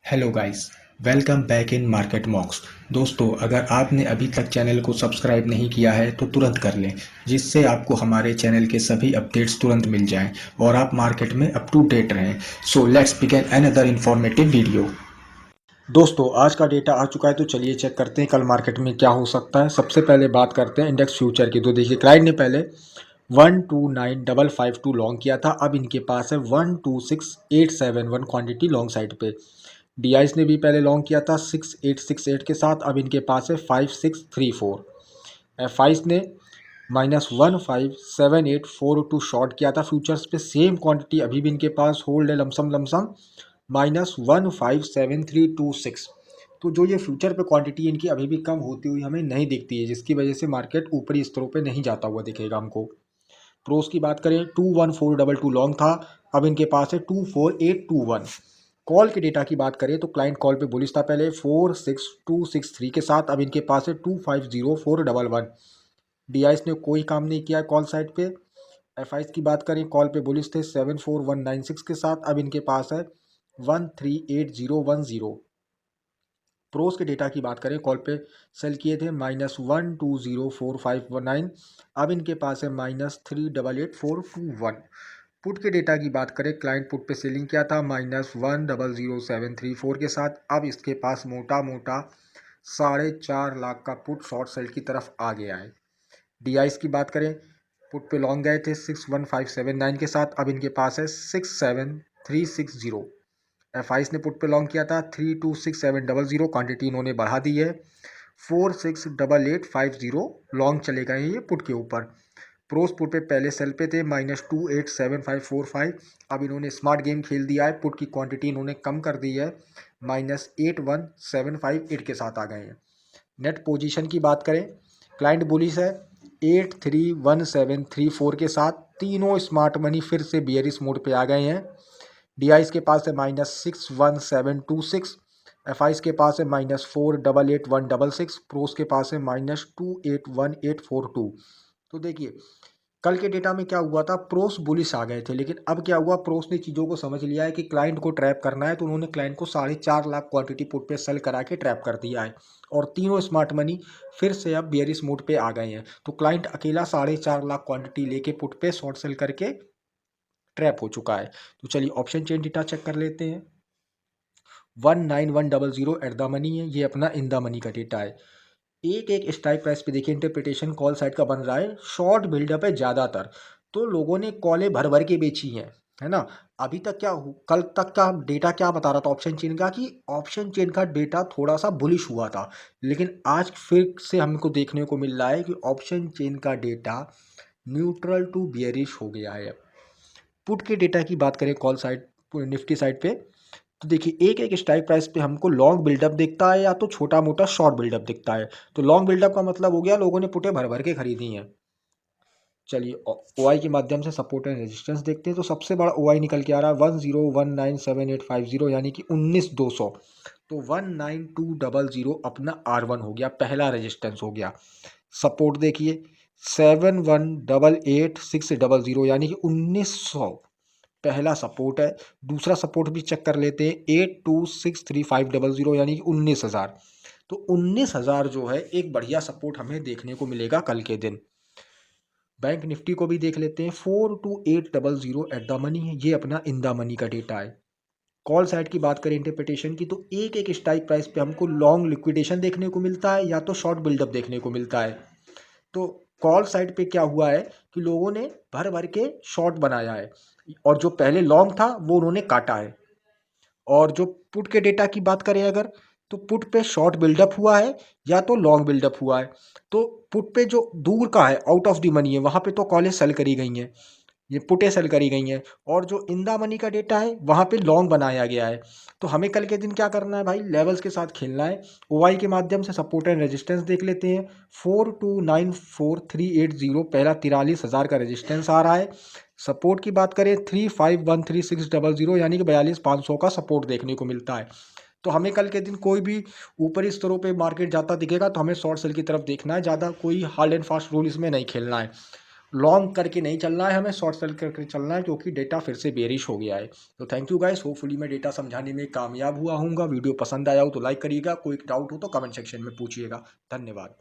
Hello guys, welcome back in market मॉक्स। दोस्तों, अगर आपने अभी तक चैनल को सब्सक्राइब नहीं किया है तो तुरंत कर लें, जिससे आपको हमारे चैनल के सभी अपडेट्स तुरंत मिल जाएं और आप मार्केट में अप टू डेट रहें। So let's begin another informative video. दोस्तों, आज का डेटा आ चुका है तो चलिए चेक करते हैं कल मार्केट में क्या हो सकता है। सबसे पहले बात करते हैं इंडेक्स फ्यूचर की। तो देखिए, क्लाइंट ने पहले 129,552 लॉन्ग किया था। अब इनके पास है 126,871 क्वांटिटी लॉन्ग साइड पे। डीआईस ने भी पहले लॉन्ग किया था 6868 के साथ। अब इनके पास है 5634। एफआईस ने -157,842 शॉर्ट किया था फ्यूचर्स पे। सेम क्वांटिटी अभी भी इनके पास होल्ड है, लमसम लमसम -157,326। तो जो ये फ्यूचर पे क्वांटिटी इनकी अभी भी कम होती हुई हमें नहीं दिखती है, जिसकी वजह से मार्केट ऊपरी स्तरों पे नहीं जाता हुआ दिखेगा हमको। प्रोस की बात करें, 21422 लॉन्ग था। अब इनके पास है 24821। कॉल के डेटा की बात करें तो क्लाइंट कॉल पे बुलिश था पहले 46263 के साथ। अब इनके पास है 250,411। डीआईएस ने कोई काम नहीं किया कॉल साइड पे। एफआईस की बात करें, कॉल पे बुलिश थे 74196 के साथ। अब इनके पास है 138010। प्रोस के डेटा की बात करें, कॉल पे सेल किए थे -1204519। अब इनके पास है -388421। पुट के डेटा की बात करें, क्लाइंट पुट पे सेलिंग किया था -100734 के साथ। अब इसके पास मोटा मोटा 4.5 लाख का पुट शॉर्ट सेल की तरफ आ गया है। डीआईस की बात करें, पुट पे लॉन्ग गए थे 61579 के साथ। अब इनके पास है 67360। एफआईस ने पुट पे लॉन्ग किया था 326700। क्वांटिटी इन्होंने बढ़ा दी है 468850। लॉन्ग चले गए हैं ये पुट के ऊपर। प्रोस पुट पे पहले सेल पे थे -287545। अब इन्होंने स्मार्ट गेम खेल दिया है, पुट की क्वांटिटी इन्होंने कम कर दी है -81758 के साथ आ गए हैं। नेट पोजीशन की बात करें, क्लाइंट बुलिश है 831734 के साथ। तीनों स्मार्ट मनी फिर से बियरिश मोड पे आ गए हैं। डीआईस के पास है -61726। एफआईस के पास है -488166। प्रोस के पास है -281842। तो देखिए, कल के डेटा में क्या हुआ था, प्रोस बुलिश आ गए थे, लेकिन अब क्या हुआ, प्रोस ने चीज़ों को समझ लिया है कि क्लाइंट को ट्रैप करना है, तो उन्होंने क्लाइंट को 4.5 लाख क्वांटिटी पुट पे सेल करा के ट्रैप कर दिया है। और तीनों स्मार्ट मनी फिर से अब बियरिश मोड पे आ गए हैं। तो क्लाइंट अकेला 4.5 लाख क्वांटिटी लेके पुट पे शॉर्ट सेल करके ट्रैप हो चुका है। तो चलिए ऑप्शन चेन डेटा चेक कर लेते हैं। 19100 एट द मनी है, ये अपना इन द मनी का डेटा है। एक एक स्ट्राइक प्राइस पे देखिए, इंटरप्रिटेशन कॉल साइड का बन रहा है, शॉर्ट बिल्डअप है ज़्यादातर। तो लोगों ने कॉलें भर भर के बेची हैं, है ना। अभी तक कल तक का डेटा क्या बता रहा था ऑप्शन चेन का, कि ऑप्शन चेन का डेटा थोड़ा सा बुलिश हुआ था। लेकिन आज फिर से हमको देखने को मिल रहा है कि ऑप्शन चेन का डेटा न्यूट्रल टू बियरिश हो गया है। पुट के डेटा की बात करें कॉल साइड, निफ्टी साइड पे, तो देखिए एक एक स्ट्राइक प्राइस पे हमको लॉन्ग बिल्डअप दिखता है या तो छोटा मोटा शॉर्ट बिल्डअप दिखता है। तो लॉन्ग बिल्डअप का मतलब हो गया लोगों ने पुटे भर भर के खरीदी हैं। चलिए ओआई के माध्यम से सपोर्ट एंड रेजिस्टेंस देखते हैं। तो सबसे बड़ा ओआई निकल के आ रहा है 10197850, यानी कि 19200। तो 19200 अपना R1 हो गया, पहला रेजिस्टेंस हो गया। सपोर्ट देखिए 7188600, यानी कि 1900 पहला सपोर्ट है। दूसरा सपोर्ट भी चेक कर लेते हैं 8263,500, यानी कि 19,000। तो 19,000 जो है एक बढ़िया सपोर्ट हमें देखने को मिलेगा कल के दिन। बैंक निफ्टी को भी देख लेते हैं 42800 एट द मनी है, ये अपना इन द मनी का डेटा है। कॉल साइड की बात करें इंटरप्रिटेशन की, तो एक एक स्ट्राइक प्राइस पे हमको लॉन्ग लिक्विडेशन देखने को मिलता है या तो शॉर्ट बिल्डअप देखने को मिलता है। तो कॉल साइड पे क्या हुआ है कि लोगों ने भर भर के शॉर्ट बनाया है, और जो पहले लॉन्ग था वो उन्होंने काटा है। और जो पुट के डेटा की बात करें अगर, तो पुट पे शॉर्ट बिल्डअप हुआ है या तो लॉन्ग बिल्डअप हुआ है। तो पुट पे जो दूर का है, आउट ऑफ द मनी है, वहां पे तो कॉलेज सेल करी गई हैं, ये पुटे सेल करी गई हैं। और जो इन द मनी का डेटा है वहां पे लॉन्ग बनाया गया है। तो हमें कल के दिन क्या करना है भाई, लेवल्स के साथ खेलना है। ओआई के माध्यम से सपोर्ट एंड रेजिस्टेंस देख लेते हैं। 4294380 पहला 43,000 का रेजिस्टेंस आ रहा है। सपोर्ट की बात करें 3513600, यानी कि 42,500 का सपोर्ट देखने को मिलता है। तो हमें कल के दिन कोई भी ऊपरी स्तरों पे मार्केट जाता दिखेगा तो हमें शॉर्ट सेल की तरफ देखना है, ज़्यादा कोई हार्ड एंड फास्ट रूल इसमें नहीं खेलना है। लॉन्ग करके नहीं चलना है, हमें शॉर्ट सेल करके चलना है, क्योंकि डेटा फिर से बेरिश हो गया है। तो थैंक यू गाइस, होपफुली मैं डेटा समझाने में कामयाब हुआ हूँगा। वीडियो पसंद आया हो तो लाइक करिएगा, कोई डाउट हो तो कमेंट सेक्शन में पूछिएगा। धन्यवाद।